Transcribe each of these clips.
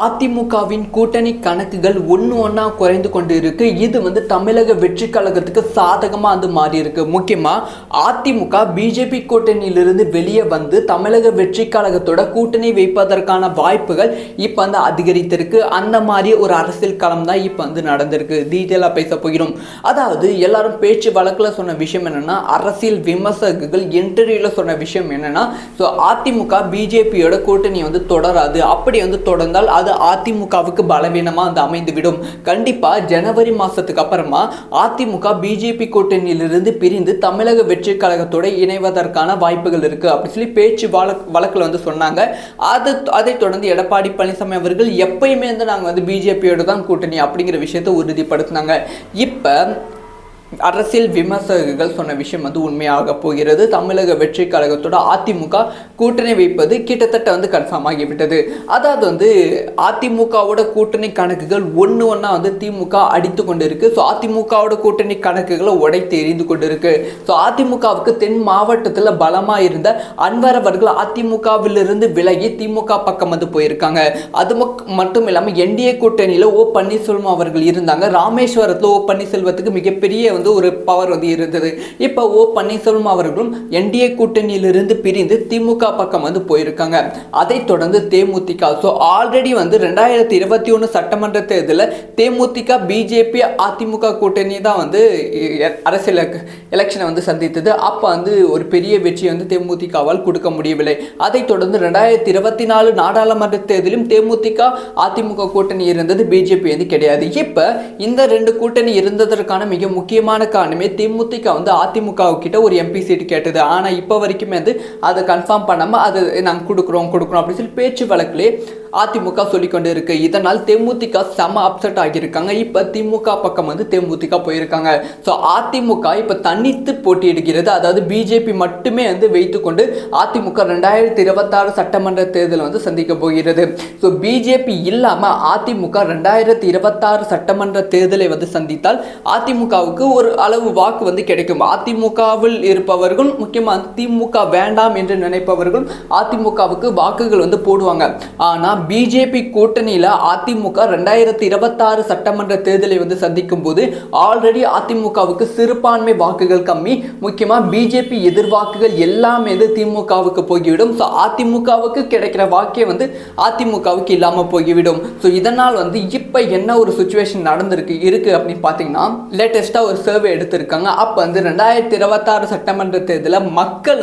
அதிமுகவின் கூட்டணி கணக்குகள் ஒன்றா குறைந்து கொண்டு இருக்கு. இது தமிழக வெற்றி கழகத்துக்கு சாதகமாக மாறி இருக்கு. முக்கியமாக அதிமுக பிஜேபி கூட்டணியிலிருந்து வெளியே வந்து தமிழக வெற்றி கழகத்தோட கூட்டணி வைப்பதற்கான வாய்ப்புகள் இப்போ அதிகரித்திருக்கு. அந்த மாதிரி ஒரு அரசியல் களம் தான் இப்போ நடந்திருக்கு. டீட்டெயிலாக பேச போகிறோம். அதாவது எல்லாரும் பேச்சு வழக்கில் சொன்ன விஷயம் என்னன்னா, அரசியல் விமர்சகர்கள் இன்டர்வியூவில் சொன்ன விஷயம் என்னன்னா, அதிமுக பிஜேபியோட கூட்டணி தொடராது. அப்படி தொடர்ந்தால் அதிமுகவுக்கு பலவீனமா அமைந்துவிடும். கண்டிப்பா ஜனவரி மாசத்துக்கு அப்புறமா அதிமுக பிஜேபி கூட்டணியிலிருந்து பிரிந்து தமிழக வெற்றி கழகத்தோட இணைவதற்கான வாய்ப்புகள் இருக்கு அப்படி சொல்லி பேச்சு வழக்குல சொன்னாங்க. அதை தொடர்ந்து எடப்பாடி பழனிசாமி அவர்கள் எப்பயுமே நாங்க பிஜேபியோட தான் கூட்டணி அப்படிங்கிற விஷயத்தை உறுதிப்படுத்தினாங்க. இப்ப அரசியல் விமர்சகர்கள் சொன்ன விஷயம் உண்மையாக போகிறது. தமிழக வெற்றி கழகத்தோட அதிமுக கூட்டணி வைப்பது கிட்டத்தட்ட கன்ஃபார்ம் ஆகிவிட்டது. அதாவது அதிமுகவோட கூட்டணி கணக்குகள் ஒன்னா திமுக அடித்து கொண்டு இருக்கு. அதிமுகவோட கூட்டணி கணக்குகளை உடைத்து எரிந்து கொண்டு இருக்கு. அதிமுகவுக்கு தென் மாவட்டத்தில் பலமா இருந்த அன்வர் அவர்கள் அதிமுகவிலிருந்து விலகி திமுக பக்கம் போயிருக்காங்க. அது மட்டும் இல்லாமல் என்டிஏ கூட்டணியில ஓ பன்னீர்செல்வம் அவர்கள் இருந்தாங்க. ராமேஸ்வரத்தில் ஓ பன்னீர்செல்வத்துக்கு மிகப்பெரிய ஒரு பவர் இருந்தது. இப்ப ஓ பன்னீர்செல்வம் அவர்களும் என்டிஏ கூட்டணியிலிருந்து பிரிந்து திமுக பக்கம் போயிருக்காங்க. அதை தொடர்ந்து தேமுதிக ஆல்ரெடி 2021 சட்டமன்ற தேர்தலில் தேமுதிக பிஜேபி அதிமுக கூட்டணி தான் அரசியல் எலெக்ஷனை சந்தித்தது. அப்ப ஒரு பெரிய வெற்றி தேமுதிகவால் கொடுக்க முடியவில்லை. அதை தொடர்ந்து 2024 நாடாளுமன்ற தேர்தலும் தேமுதிக அதிமுக கூட்டணி இருந்தது, பிஜேபி கிடையாது. இப்ப இந்த ரெண்டு கூட்டணி இருந்ததற்கான மிக முக்கியமான காரணமே தேமுதிக அதிமுக கிட்ட ஒரு எம்பி சீட் கேட்டது. ஆனா இப்ப வரைக்குமே அதை கன்ஃபார்ம் பண்ணாம அதை நாங்க கொடுக்குறோம் அப்படின்னு சொல்லி பேச்சு வழக்கிலே அதிமுக சொல்லிக்கொண்டு இருக்கு. இதனால் தேமுதிக செம அப்செட் ஆகியிருக்காங்க. இப்ப திமுக பக்கம் தேமுதிக போயிருக்காங்க. அதிமுக இப்ப தனித்து போட்டியிடுகிறது. அதாவது பிஜேபி மட்டுமே வைத்துக்கொண்டு அதிமுக 2026 சட்டமன்ற தேர்தல் சந்திக்க போகிறது. பிஜேபி இல்லாம அதிமுக 2026 சட்டமன்ற தேர்தலை சந்தித்தால் அதிமுகவுக்கு ஒரு அளவு வாக்கு கிடைக்கும். அதிமுகவில் இருப்பவர்கள் முக்கியமாக திமுக வேண்டாம் என்று நினைப்பவர்கள் அதிமுகவுக்கு வாக்குகள் போடுவாங்க. ஆனா பிஜேபி கூட்டணியில அதிமுக 2026 சட்டமன்ற தேர்தலை சந்திக்கும் போது ஆல்ரெடி அதிமுகவுக்கு சிறுபான்மை வாக்குகள் கம்மி. முக்கியமா பிஜேபி எதிர்வாக்குகள் எல்லாமே திமுகவுக்கு போய்விடும். அதிமுகவுக்கு கிடைக்கிற வாக்கே அதிமுகவுக்கு இல்லாம போய்விடும். இதனால் இப்ப என்ன ஒரு சிச்சுவேஷன் இருக்கு அப்படின்னு பாத்தீங்கன்னா, லேட்டஸ்டா ஒரு சர்வே எடுத்திருக்காங்க. அப்ப 2026 சட்டமன்ற தேர்தலில் மக்கள்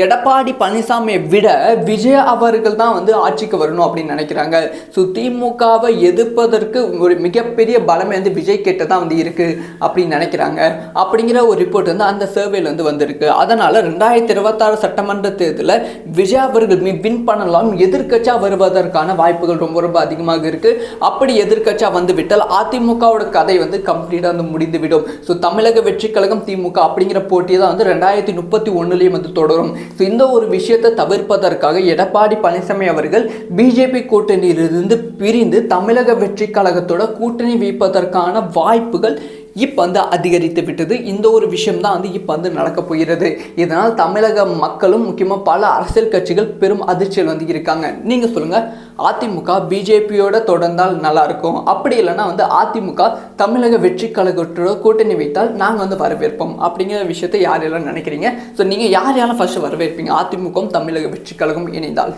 எடப்பாடி பழனிசாமியை விட விஜய் அவர்கள் தான் ஆட்சிக்கு வரணும் அப்படின்னு நினைக்கிறாங்க. திமுகவை எதிர்ப்பதற்கு ஒரு மிகப்பெரிய பலமே விஜய் கிட்ட தான் இருக்கு அப்படின்னு நினைக்கிறாங்க. அப்படிங்கிற ஒரு ரிப்போர்ட் அந்த சர்வேல வந்திருக்கு. அதனால 2026 சட்டமன்ற தேர்தலில் விஜய் அவர்கள் வின் பண்ணலாம், எதிர்க்கட்சியா வருவதற்கான வாய்ப்புகள் ரொம்ப ரொம்ப அதிகமாக இருக்கு. அப்படி எதிர்க்கட்சியா வந்துவிட்டால் அதிமுகவோட கதை கம்ப்ளீட்டா முடிந்துவிடும். தமிழக வெற்றி கழகம் திமுக அப்படிங்கிற போட்டி தான் 2031 தொடரும். இந்த ஒரு விஷயத்தை தவிர்ப்பதற்காக எடப்பாடி பழனிசாமி அவர்கள் பிஜேபி கூட்டணியிலிருந்து பிரிந்து தமிழக வெற்றி கழகத்தோட கூட்டணி வைப்பதற்கான வாய்ப்புகள் இப்போ அதிகரித்து விட்டது. இந்த ஒரு விஷயம் தான் இப்போ நடக்க போகிறது. இதனால் தமிழக மக்களும் முக்கியமாக பல அரசியல் கட்சிகள் பெரும் அதிர்ச்சியில் இருக்காங்க. நீங்கள் சொல்லுங்க, அதிமுக பிஜேபியோட தொடர்ந்தால் நல்லா இருக்கும், அப்படி இல்லைன்னா அதிமுக தமிழக வெற்றி கழகத்தோட கூட்டணி வைத்தால் நாங்கள் வரவேற்போம் அப்படிங்கிற விஷயத்தை யாரெல்லாம் நினைக்கிறீங்க? நீங்கள் யாரெல்லாம் ஃபர்ஸ்ட் வரவேற்பீங்க அதிமுக தமிழக வெற்றி கழகம் இணைந்தால்?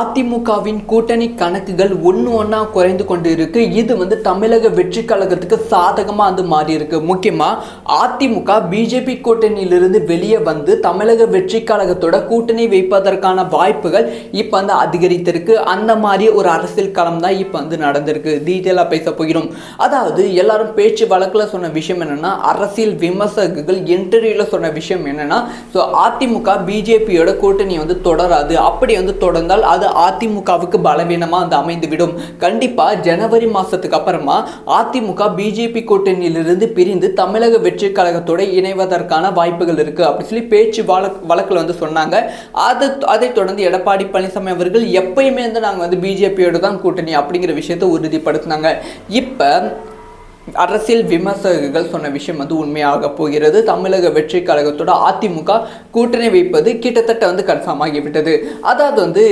அதிமுகவின் கூட்டணி கணக்குகள் ஒன்னா குறைந்து கொண்டு இருக்கு. இது தமிழக வெற்றி கழகத்துக்கு சாதகமாக மாறி இருக்கு. முக்கியமாக அதிமுக பிஜேபி கூட்டணியிலிருந்து வெளியே வந்து தமிழக வெற்றி கழகத்தோட கூட்டணி வைப்பதற்கான வாய்ப்புகள் இப்போ அதிகரித்திருக்கு. அந்த மாதிரி ஒரு அரசியல் களம் தான் இப்போ நடந்திருக்கு. டீட்டெயிலாக பேச போகிறோம். அதாவது எல்லாரும் பேச்சு வழக்கில் சொன்ன விஷயம் என்னன்னா, அரசியல் விமர்சகர்கள் இன்டர்வியூவில் சொன்ன விஷயம் என்னன்னா, அதிமுக பிஜேபியோட கூட்டணி தொடராது. அப்படி தொடர்ந்தால் அதிமுகவுக்கு பலவீனமா அமைந்துவிடும். கண்டிப்பா ஜனவரி மாசத்துக்கு அப்புறமா அதிமுக பிஜேபி கூட்டணியிலிருந்து பிரிந்து தமிழக வெற்றி கழகத்தோட இணைவதற்கான வாய்ப்புகள் இருக்கு அப்படி சொல்லி பேச்சு வழக்குல சொன்னாங்க. அதை தொடர்ந்து எடப்பாடி பழனிசாமி அவர்கள் எப்பயுமே நாங்க பிஜேபியோட தான் கூட்டணி அப்படிங்கிற விஷயத்தை உறுதிப்படுத்தினாங்க. இப்ப அரசியல் விமர்சகர்கள் சொன்ன விஷயம் வந்து உண்மையாக போகிறது. தமிழக வெற்றி கழகத்தோட அதிமுக கூட்டணி வைப்பது கிட்டத்தட்ட வந்து கன்ஃபார்ம் ஆகிவிட்டது. அதாவது வந்து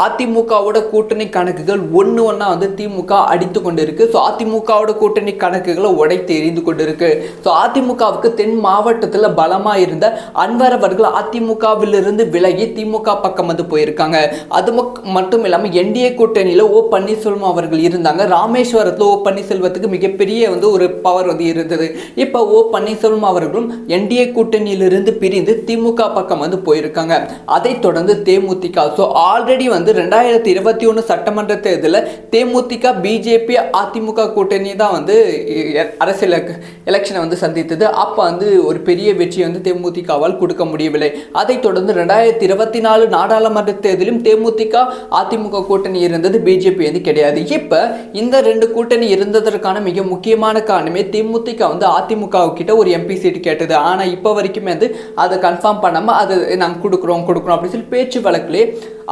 அதிமுகவோட கூட்டணி கணக்குகள் ஒன்றா வந்து திமுக அடித்து கொண்டு இருக்கு. ஸோ அதிமுகவோட கூட்டணி கணக்குகளை உடைத்து எரிந்து கொண்டு இருக்கு. ஸோ அதிமுகவுக்கு தென் மாவட்டத்தில் பலமாக இருந்த அன்வர் அவர்கள் அதிமுகவிலிருந்து விலகி திமுக பக்கம் வந்து போயிருக்காங்க. அது மட்டும் இல்லாமல் என்டிஏ கூட்டணியில் ஓ பன்னீர்செல்வம் அவர்கள் இருந்தாங்க. ராமேஸ்வரத்தில் ஓ பன்னீர்செல்வத்துக்கு மிகப்பெரிய வந்து ஒரு பவர் வந்து இருந்தது. இப்போ ஓ பன்னீர்செல்வம் அவர்களும் என்டிஏ கூட்டணியிலிருந்து பிரிந்து திமுக பக்கம் வந்து போயிருக்காங்க. அதைத் தொடர்ந்து தேமுதிக ஸோ ஆல்ரெடி வந்து 2021 சட்டமன்ற தேர்தலில் தேமுதிக பிஜேபி அதிமுக கூட்டணி தான் வந்து அரசியல் எலெக்ஷனை வந்து சந்தித்தது. அப்போ வந்து ஒரு பெரிய வெற்றியை வந்து தேமுதிகவால் கொடுக்க முடியவில்லை. அதைத் தொடர்ந்து 2024 நாடாளுமன்ற தேர்தலும் தேமுதிக அதிமுக கூட்டணி இருந்தது, பிஜேபி வந்து கிடையாது. இப்போ இந்த ரெண்டு கூட்டணி இருந்ததற்கான மிக முக்கியமான காரணமே தேமுதிக வந்து அதிமுக கிட்ட ஒரு எம்பி சீட் கேட்டது. ஆனால் இப்போ வரைக்குமே வந்து அதை கன்ஃபார்ம் பண்ணாமல் அதை நாங்கள் கொடுக்குறோம் அப்படின்னு சொல்லி பேச்சு வழக்கிலே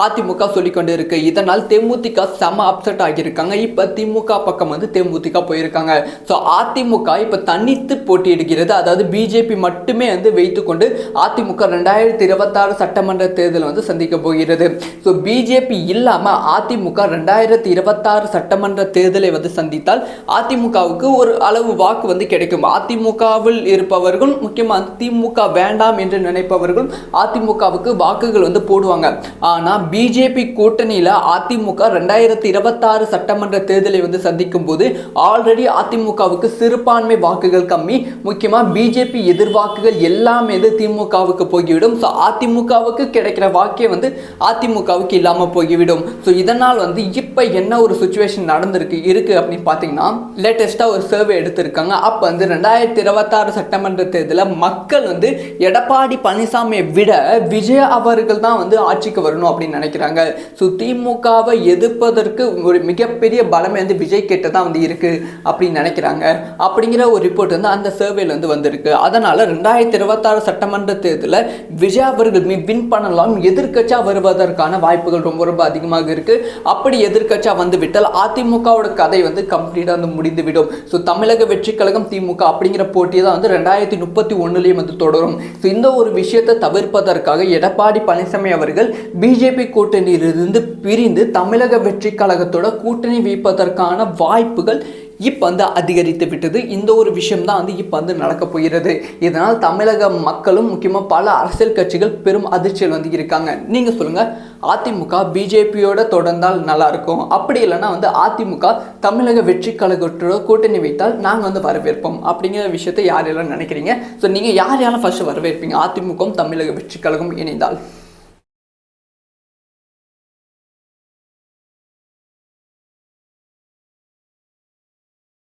அதிமுக சொல்லிக்கொண்டு இருக்கு. இதனால் தேமுதிக செம அப்செட் ஆகியிருக்காங்க. இப்போ திமுக பக்கம் வந்து தேமுதிக போயிருக்காங்க. ஸோ அதிமுக இப்போ தனித்து போட்டியிடுகிறது. அதாவது பிஜேபி மட்டுமே வந்து வைத்துக்கொண்டு அதிமுக 2026 சட்டமன்ற தேர்தல் வந்து சந்திக்க போகிறது. ஸோ பிஜேபி இல்லாமல் அதிமுக 2026 சட்டமன்ற தேர்தலை வந்து சந்தித்தால் அதிமுகவுக்கு ஒரு அளவு வாக்கு வந்து கிடைக்கும். அதிமுகவில் இருப்பவர்கள் முக்கியமாக திமுக வேண்டாம் என்று நினைப்பவர்கள் அதிமுகவுக்கு வாக்குகள் வந்து போடுவாங்க. ஆனால் பிஜேபி கூட்டணியில் அதிமுக 2026 சட்டமன்ற தேர்தலை வந்து சந்திக்கும் போது ஆல்ரெடி அதிமுகவுக்கு சிறுபான்மை வாக்குகள் கம்மி. முக்கியமாக பிஜேபி எதிர்வாக்குகள் எல்லாமே வந்து திமுகவுக்கு போய்விடும். ஸோ அதிமுகவுக்கு கிடைக்கிற வாக்கே வந்து அதிமுகவுக்கு இல்லாமல் போய்விடும். ஸோ இதனால் வந்து இப்போ என்ன ஒரு சுச்சுவேஷன் இருக்கு அப்படின்னு பார்த்தீங்கன்னா லேட்டஸ்ட்டாக ஒரு சர்வே எடுத்திருக்காங்க. அப்போ வந்து 2026 சட்டமன்ற தேர்தலில் மக்கள் வந்து எடப்பாடி பழனிசாமியை விட விஜய் அவர்கள் தான் வந்து ஆட்சிக்கு வரணும் அப்படின்னு நினைக்கிறாங்க. ஸோ திமுகவை எதிர்ப்பதற்கு ஒரு மிகப்பெரிய பலமே வந்து விஜய் கிட்ட தான் வந்து இருக்கு அப்படின்னு நினைக்கிறாங்க. அப்படிங்கிற ஒரு ரிப்போர்ட் வந்து அந்த சர்வேல வந்து வந்திருக்கு. அதனால 2026 சட்டமன்ற தேர்தலில் விஜய் அவர்கள் வின் பண்ணலாம், எதிர்க்கட்சியா வருவதற்கான வாய்ப்புகள் ரொம்ப ரொம்ப அதிகமாக இருக்கு. அப்படி எதிர்க்கட்சியா வந்து விட்டால் அதிமுகவோட கதை வந்து கம்ப்ளீட்டா வந்து முடிந்துவிடும். ஸோ தமிழக வெற்றி கழகம் திமுக அப்படிங்கிற போட்டியை தான் வந்து 2031 வந்து தொடரும். ஸோ இந்த ஒரு விஷயத்தை தவிர்ப்பதற்காக எடப்பாடி பழனிசாமி அவர்கள் பிஜேபி கூட்டணியிலிருந்து பிரிந்து தமிழக வெற்றி கழகத்தோட கூட்டணி வைப்பதற்கான வாய்ப்புகள் இப்போ வந்து அதிகரித்து விட்டது. இந்த ஒரு விஷயம் தான் வந்து இப்போ வந்து நடக்க போகிறது. இதனால் தமிழக மக்களும் முக்கியமாக பல அரசியல் கட்சிகள் பெரும் அதிர்ச்சியில் வந்து இருக்காங்க. நீங்கள் சொல்லுங்கள், அதிமுக பிஜேபியோட தொடர்ந்தால் நல்லா இருக்கும், அப்படி இல்லைன்னா வந்து அதிமுக தமிழக வெற்றி கழகத்தோட கூட்டணி வைத்தால் நாங்கள் வந்து வரவேற்போம் அப்படிங்கிற விஷயத்தை யாரெல்லாம் நினைக்கிறீங்க? ஸோ நீங்கள் யாரெல்லாம் ஃபர்ஸ்ட் வரவேற்பீங்க அதிமுகவும் தமிழக வெற்றி கழகம் இணைந்தால்?